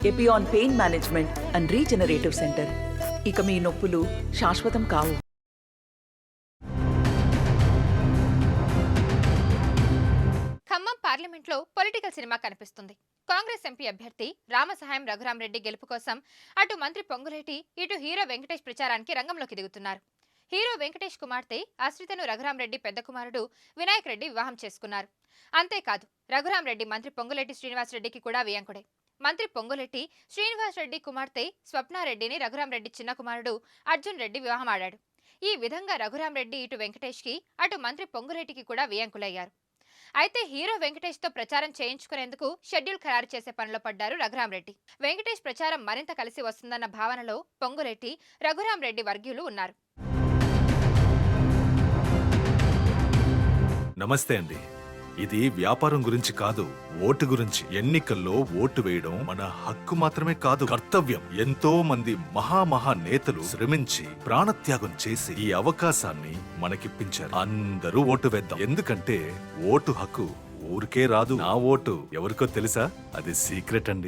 Epione pain management and regenerative centre. ఇక మీ నొప్పులు శాశ్వతం కావు. ఖమ్మం పార్లమెంట్లో పొలిటికల్ సినిమా కనిపిస్తుంది. కాంగ్రెస్ ఎంపీ అభ్యర్థి రామసహాయం రఘురామరెడ్డి గెలుపు కోసం అటు మంత్రి పొంగులేటి, ఇటు హీరో వెంకటేష్ ప్రచారానికి రంగంలోకి దిగుతున్నారు. హీరో వెంకటేష్ కుమార్తె అశ్రితను రఘురామరెడ్డి పెద్ద కుమారుడు వినాయక్ రెడ్డి వివాహం చేసుకున్నారు. అంతేకాదు రఘురామరెడ్డి మంత్రి పొంగులేటి శ్రీనివాసరెడ్డికి కూడా వియంకుడే. మంత్రి పొంగులేటి శ్రీనివాసరెడ్డి కుమార్తె స్వప్నారెడ్డిని రఘురామరెడ్డి చిన్న కుమారుడు అర్జున్ రెడ్డి వివాహం ఆడాడు. ఈ విధంగా రఘురామరెడ్డి ఇటు వెంకటేష్కి, అటు మంత్రి పొంగులేటికి కూడా వియంకులయ్యారు. అయితే హీరో వెంకటేష్ తో ప్రచారం చేయించుకునేందుకు షెడ్యూల్ ఖరారు చేసే పనిలో పడ్డారు రఘురామరెడ్డి. వెంకటేష్ ప్రచారం మరింత కలిసి వస్తుందన్న భావనలో పొంగులేటి, రఘురామరెడ్డి వర్గీయులు ఉన్నారు. నమస్తే అండి. ఇది వ్యాపారం గురించి కాదు, ఓటు గురించి. ఎన్నికల్లో ఓటు వేయడం మన హక్కు మాత్రమే కాదు, కర్తవ్యం. ఎంతో మంది మహా నేతలు శ్రమించి ప్రాణత్యాగం చేసి ఈ అవకాశాన్ని మనకిప్పించారు. అందరూ ఓటు వేద్దాం. ఎందుకంటే ఓటు హక్కు ఊరికే రాదు. నా ఓటు ఎవరికో తెలుసా? అది సీక్రెట్ అండి.